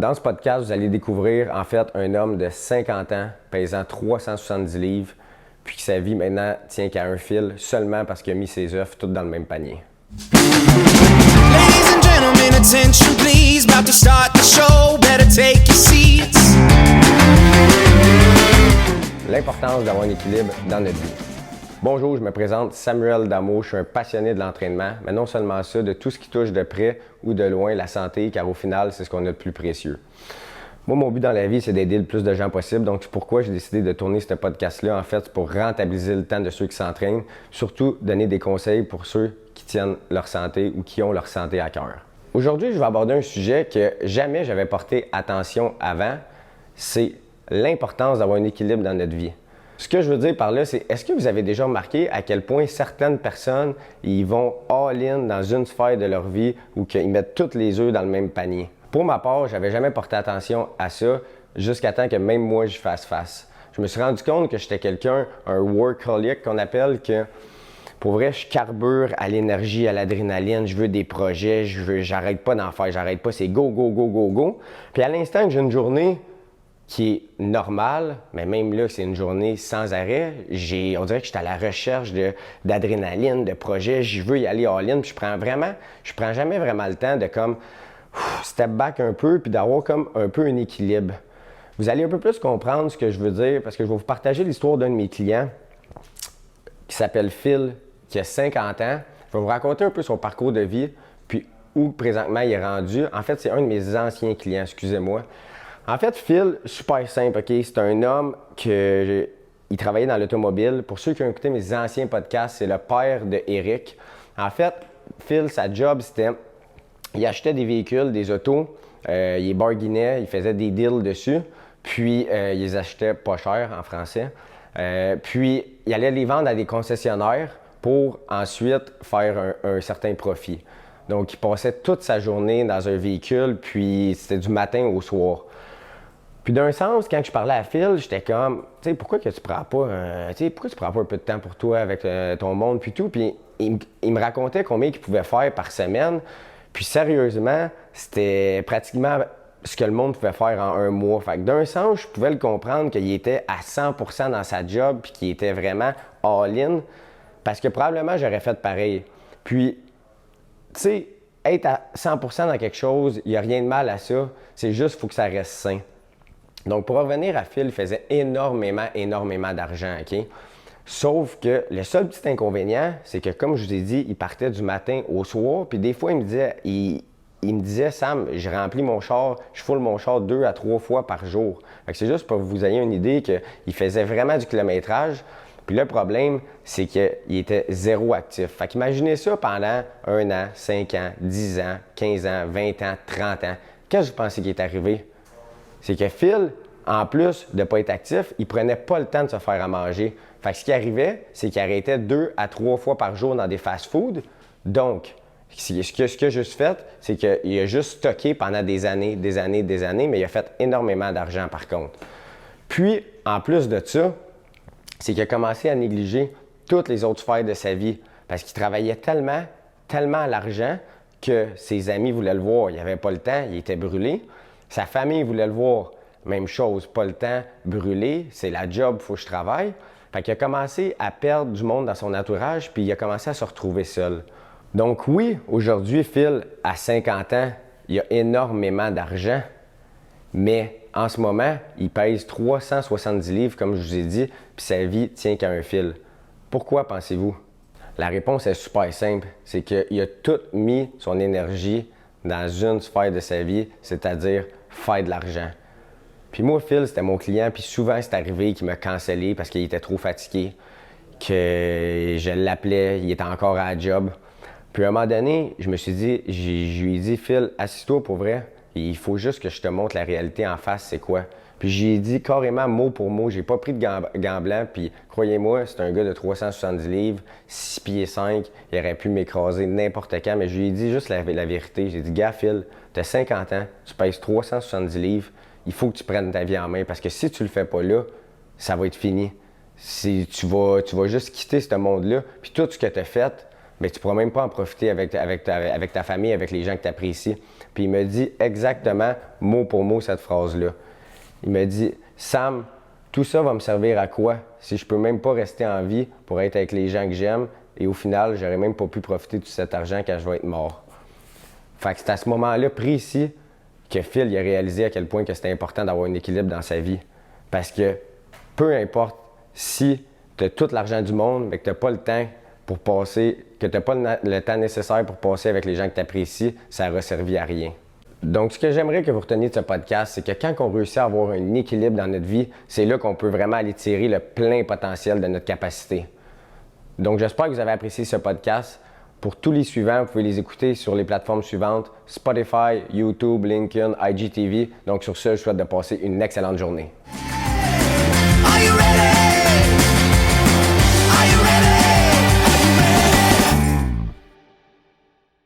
Dans ce podcast, vous allez découvrir en fait un homme de 50 ans, pesant 370 livres, puis que sa vie maintenant tient qu'à un fil seulement parce qu'il a mis ses œufs toutes dans le même panier. Ladies and gentlemen, attention please, about to start the show, better take your seats. L'importance d'avoir un équilibre dans notre vie. Bonjour, je me présente Samuel Damo, je suis un passionné de l'entraînement, mais non seulement ça, de tout ce qui touche de près ou de loin la santé, car au final, c'est ce qu'on a de plus précieux. Moi, mon but dans la vie, c'est d'aider le plus de gens possible, donc c'est pourquoi j'ai décidé de tourner ce podcast-là, en fait, pour rentabiliser le temps de ceux qui s'entraînent, surtout donner des conseils pour ceux qui tiennent leur santé ou qui ont leur santé à cœur. Aujourd'hui, je vais aborder un sujet que jamais j'avais porté attention avant, c'est l'importance d'avoir un équilibre dans notre vie. Ce que je veux dire par là, c'est est-ce que vous avez déjà remarqué à quel point certaines personnes, ils vont all-in dans une sphère de leur vie ou qu'ils mettent tous les œufs dans le même panier? Pour ma part, j'avais jamais porté attention à ça jusqu'à temps que même moi, j'y fasse face. Je me suis rendu compte que j'étais quelqu'un, un workaholic qu'on appelle, que pour vrai, je carbure à l'énergie, à l'adrénaline, je veux des projets, j'arrête pas d'en faire, j'arrête pas, c'est go, go, go, go, go. Puis à l'instant que j'ai une journée qui est normale, mais même là, c'est une journée sans arrêt. On dirait que je suis à la recherche d'adrénaline, de projets. Je veux y aller all-in. Puis je prends jamais vraiment le temps de comme step back un peu puis d'avoir comme un peu un équilibre. Vous allez un peu plus comprendre ce que je veux dire parce que je vais vous partager l'histoire d'un de mes clients qui s'appelle Phil, qui a 50 ans. Je vais vous raconter un peu son parcours de vie puis où présentement il est rendu. En fait, c'est un de mes anciens clients, excusez-moi. En fait, Phil, super simple, OK? C'est un homme il travaillait dans l'automobile. Pour ceux qui ont écouté mes anciens podcasts, c'est le père de Eric. En fait, Phil, sa job, c'était... Il achetait des véhicules, des autos, il les bargainait, il faisait des deals dessus, puis il les achetait pas cher en français. Puis, il allait les vendre à des concessionnaires pour ensuite faire un certain profit. Donc, il passait toute sa journée dans un véhicule, puis c'était du matin au soir. Puis d'un sens, quand je parlais à Phil, j'étais comme, tu sais, pourquoi tu prends pas un peu de temps pour toi avec ton monde puis tout. Puis il me racontait combien il pouvait faire par semaine. Puis sérieusement, c'était pratiquement ce que le monde pouvait faire en un mois. Fait que d'un sens, je pouvais le comprendre qu'il était à 100% dans sa job puis qu'il était vraiment all-in parce que probablement j'aurais fait pareil. Puis, tu sais, être à 100% dans quelque chose, il n'y a rien de mal à ça. C'est juste qu'il faut que ça reste sain. Donc, pour revenir à Phil, il faisait énormément d'argent, OK? Sauf que le seul petit inconvénient, c'est que, comme je vous ai dit, il partait du matin au soir, puis des fois, il me disait, Sam, je remplis mon char, je foule mon char 2 à 3 fois par jour. Fait que c'est juste pour que vous ayez une idée qu'il faisait vraiment du kilométrage. Puis le problème, c'est qu'il était zéro actif. Fait qu'imaginez ça pendant 1 an, 5 ans, 10 ans, 15 ans, 20 ans, 30 ans. Qu'est-ce que vous pensez qui est arrivé? C'est que Phil, en plus de ne pas être actif, il prenait pas le temps de se faire à manger. Fait que ce qui arrivait, c'est qu'il arrêtait 2 à 3 fois par jour dans des fast-foods. Donc, ce qu'il a juste fait, c'est qu'il a juste stocké pendant des années, mais il a fait énormément d'argent par contre. Puis, en plus de ça, c'est qu'il a commencé à négliger toutes les autres sphères de sa vie parce qu'il travaillait tellement à l'argent que ses amis voulaient le voir. Il n'avait pas le temps, il était brûlé. Sa famille voulait le voir. Même chose, pas le temps, brûlé, c'est la job, il faut que je travaille. Fait qu'il a commencé à perdre du monde dans son entourage, puis il a commencé à se retrouver seul. Donc oui, aujourd'hui, Phil, à 50 ans, il a énormément d'argent, mais en ce moment, il pèse 370 livres, comme je vous ai dit, puis sa vie tient qu'à un fil. Pourquoi pensez-vous? La réponse est super simple, c'est qu'il a tout mis son énergie dans une sphère de sa vie, c'est-à-dire faire de l'argent. Puis moi, Phil, c'était mon client, puis souvent c'est arrivé qu'il m'a cancellé parce qu'il était trop fatigué, que je l'appelais, il était encore à la job. Puis à un moment donné, je me suis dit, je lui ai dit, Phil, assis-toi pour vrai, il faut juste que je te montre la réalité en face, c'est quoi. Puis j'ai dit carrément mot pour mot, j'ai pas pris de gants blancs, puis croyez-moi, c'est un gars de 370 livres, 6 pieds 5, il aurait pu m'écraser n'importe quand, mais je lui ai dit juste la vérité. J'ai dit, gars, Phil, t'as 50 ans, tu pèses 370 livres, il faut que tu prennes ta vie en main, parce que si tu le fais pas là, ça va être fini. Tu vas juste quitter ce monde-là, puis tout ce que tu as fait, mais tu ne pourras même pas en profiter avec ta famille, avec les gens que tu apprécies. Puis il me dit exactement, mot pour mot, cette phrase-là. Il me dit « Sam, tout ça va me servir à quoi si je peux même pas rester en vie pour être avec les gens que j'aime et au final, j'aurais même pas pu profiter de tout cet argent quand je vais être mort. » Fait que c'est à ce moment-là précis que Phil il a réalisé à quel point que c'était important d'avoir un équilibre dans sa vie. Parce que peu importe si tu as tout l'argent du monde, mais que tu n'as pas le temps pour passer, que tu n'as pas le temps nécessaire pour passer avec les gens que tu apprécies, ça n'aura servi à rien. Donc, ce que j'aimerais que vous reteniez de ce podcast, c'est que quand on réussit à avoir un équilibre dans notre vie, c'est là qu'on peut vraiment aller tirer le plein potentiel de notre capacité. Donc, j'espère que vous avez apprécié ce podcast. Pour tous les suivants, vous pouvez les écouter sur les plateformes suivantes, Spotify, YouTube, LinkedIn, IGTV. Donc, sur ce, je souhaite de passer une excellente journée. Are you ready?